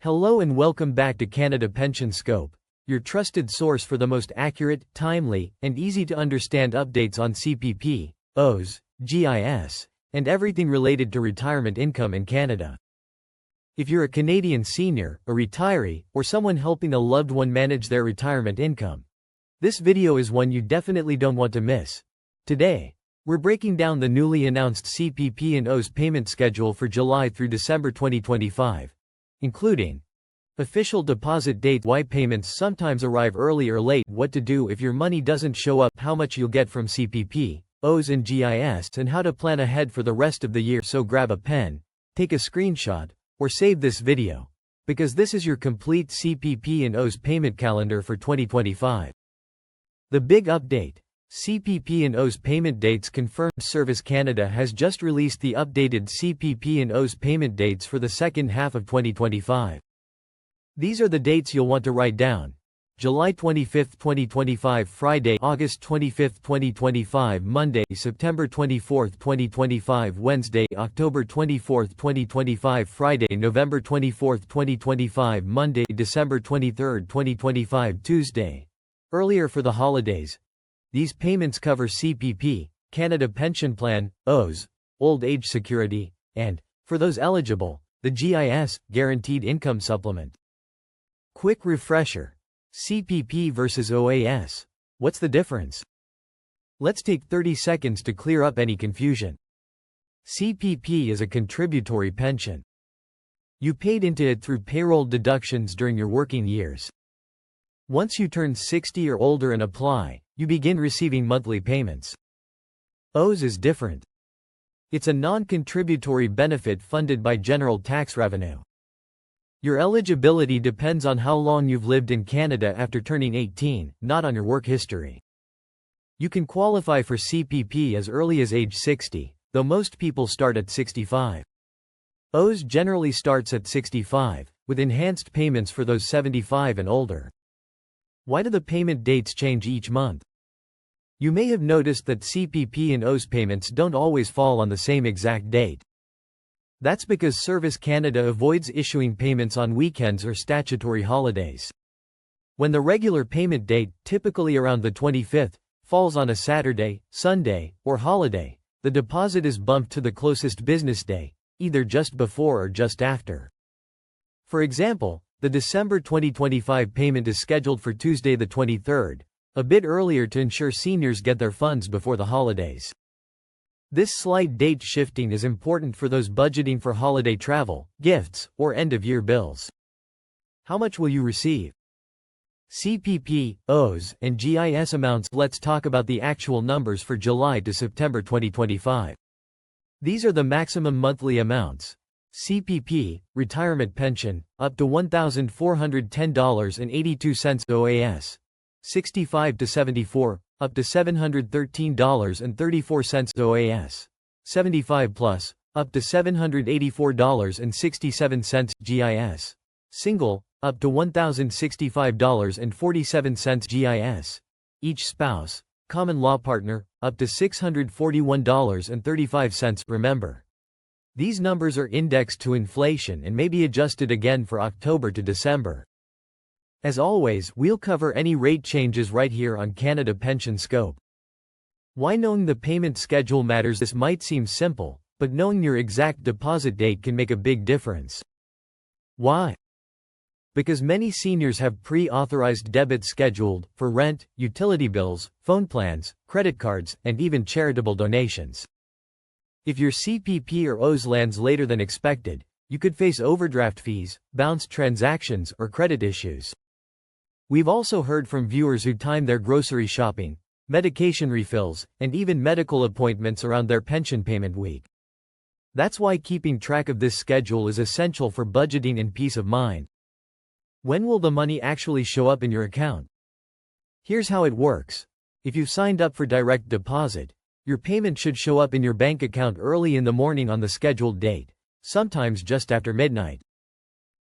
Hello and welcome back to Canada Pension Scope, your trusted source for the most accurate, timely, and easy to understand updates on CPP, OAS, GIS, and everything related to retirement income in Canada. If you're a Canadian senior, a retiree, or someone helping a loved one manage their retirement income, this video is one you definitely don't want to miss. Today, we're breaking down the newly announced CPP and OAS payment schedule for July through December 2025. Including official deposit date, why payments sometimes arrive early or late, what to do if your money doesn't show up, how much you'll get from CPP, OAS and GIS, and how to plan ahead for the rest of the year. So grab a pen, take a screenshot, or save this video, because this is your complete CPP and OAS payment calendar for 2025. The big update: CPP and OAS payment dates confirmed. Service Canada has just released the updated CPP and OAS payment dates for the second half of 2025. These are the dates you'll want to write down: July 25, 2025 Friday, August 25, 2025 Monday, September 24, 2025 Wednesday, October 24, 2025 Friday, November 24, 2025 Monday, December 23, 2025 Tuesday. Earlier for the holidays. These payments cover CPP, Canada Pension Plan, OAS, Old Age Security, and, for those eligible, the GIS, Guaranteed Income Supplement. Quick refresher: CPP versus OAS. What's the difference? Let's take 30 seconds to clear up any confusion. CPP is a contributory pension. You paid into it through payroll deductions during your working years. Once you turn 60 or older and apply, you begin receiving monthly payments. OAS is different. It's a non-contributory benefit funded by general tax revenue. Your eligibility depends on how long you've lived in Canada after turning 18, not on your work history. You can qualify for CPP as early as age 60, though most people start at 65. OAS generally starts at 65, with enhanced payments for those 75 and older. Why do the payment dates change each month? You may have noticed that CPP and OAS payments don't always fall on the same exact date. That's because Service Canada avoids issuing payments on weekends or statutory holidays. When the regular payment date, typically around the 25th, falls on a Saturday, Sunday, or holiday, the deposit is bumped to the closest business day, either just before or just after. For example, the December 2025 payment is scheduled for Tuesday the 23rd, a bit earlier to ensure seniors get their funds before the holidays. This slight date shifting is important for those budgeting for holiday travel, gifts, or end-of-year bills. How much will you receive? CPP, OAS, and GIS amounts. Let's talk about the actual numbers for July to September 2025. These are the maximum monthly amounts. CPP, retirement pension, up to $1,410.82. OAS, 65 to 74, up to $713.34. OAS, 75 plus, up to $784.67. GIS, single, up to $1,065.47. GIS, each spouse, common law partner, up to $641.35. Remember, these numbers are indexed to inflation and may be adjusted again for October to December. As always, we'll cover any rate changes right here on Canada Pension Scope. Why knowing the payment schedule matters? This might seem simple, but knowing your exact deposit date can make a big difference. Why? Because many seniors have pre-authorized debits scheduled for rent, utility bills, phone plans, credit cards, and even charitable donations. If your CPP or OAS lands later than expected, you could face overdraft fees, bounced transactions, or credit issues. We've also heard from viewers who time their grocery shopping, medication refills, and even medical appointments around their pension payment week. That's why keeping track of this schedule is essential for budgeting and peace of mind. When will the money actually show up in your account? Here's how it works. If you've signed up for direct deposit, your payment should show up in your bank account early in the morning on the scheduled date, sometimes just after midnight.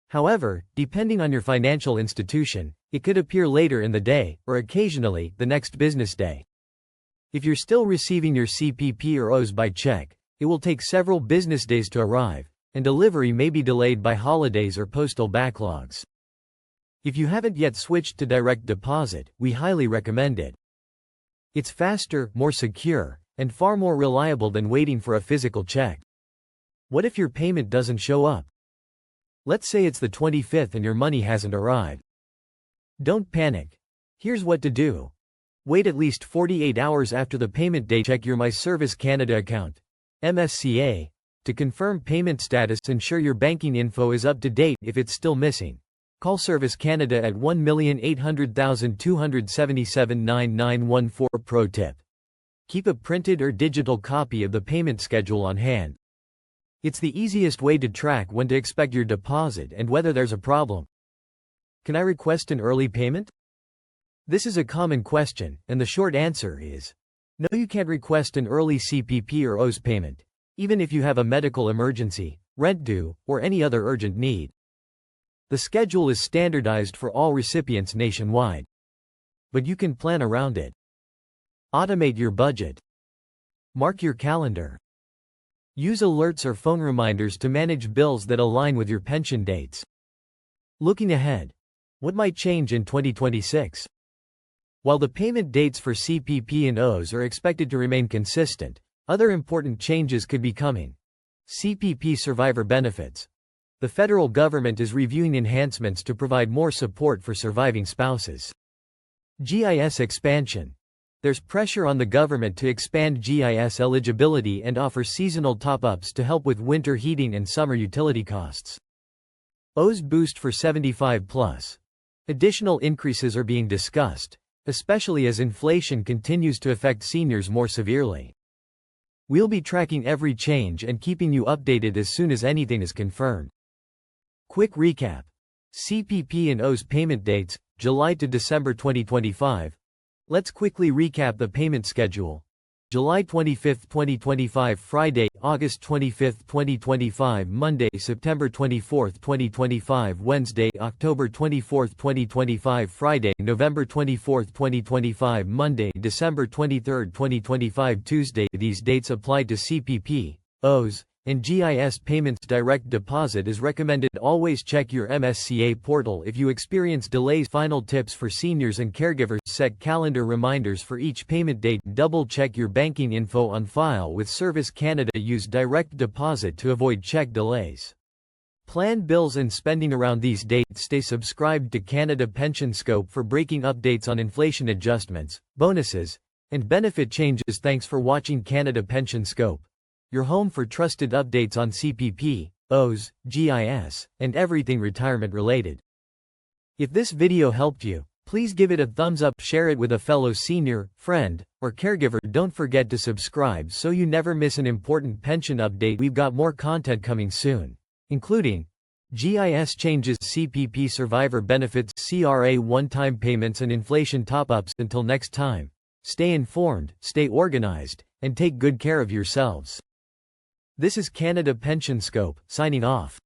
However, depending on your financial institution, it could appear later in the day, or occasionally, the next business day. If you're still receiving your CPP or OAS by check, it will take several business days to arrive, and delivery may be delayed by holidays or postal backlogs. If you haven't yet switched to direct deposit, we highly recommend it. It's faster, more secure, and far more reliable than waiting for a physical check. What if your payment doesn't show up? Let's say it's the 25th and your money hasn't arrived. Don't panic. Here's what to do. Wait at least 48 hours after the payment date. Check your My Service Canada account, MSCA, to confirm payment status. Ensure your banking info is up to date. If it's still missing, call Service Canada at 1,800,277-9914. Pro tip: keep a printed or digital copy of the payment schedule on hand. It's the easiest way to track when to expect your deposit and whether there's a problem. Can I request an early payment? This is a common question, and the short answer is no. You can't request an early CPP or OAS payment, even if you have a medical emergency, rent due, or any other urgent need. The schedule is standardized for all recipients nationwide. But you can plan around it. Automate your budget. Mark your calendar. Use alerts or phone reminders to manage bills that align with your pension dates. Looking ahead, what might change in 2026? While the payment dates for CPP and OAS are expected to remain consistent, other important changes could be coming. CPP survivor benefits. The federal government is reviewing enhancements to provide more support for surviving spouses. GIS expansion. There's pressure on the government to expand GIS eligibility and offer seasonal top-ups to help with winter heating and summer utility costs. OAS boost for 75+. Additional increases are being discussed, especially as inflation continues to affect seniors more severely. We'll be tracking every change and keeping you updated as soon as anything is confirmed. Quick recap. CPP and OAS payment dates, July to December 2025. Let's quickly recap the payment schedule. July 25, 2025 Friday, August 25, 2025 Monday, September 24, 2025 Wednesday, October 24, 2025 Friday, November 24, 2025 Monday, December 23, 2025 Tuesday. These dates apply to CPP, OAS, and GIS payments. Direct deposit is recommended. Always check your MSCA portal if you experience delays. Final tips for seniors and caregivers: set calendar reminders for each payment date. Double check your banking info on file with Service Canada. Use direct deposit to avoid check delays. Plan bills and spending around these dates. Stay subscribed to Canada Pension Scope for breaking updates on inflation adjustments, bonuses, and benefit changes. Thanks for watching Canada Pension Scope, your home for trusted updates on CPP, OAS, GIS, and everything retirement related. If this video helped you, please give it a thumbs up, share it with a fellow senior, friend, or caregiver. Don't forget to subscribe so you never miss an important pension update. We've got more content coming soon, including GIS changes, CPP survivor benefits, CRA one-time payments, and inflation top-ups. Until next time, stay informed, stay organized, and take good care of yourselves. This is Canada Pension Scope, signing off.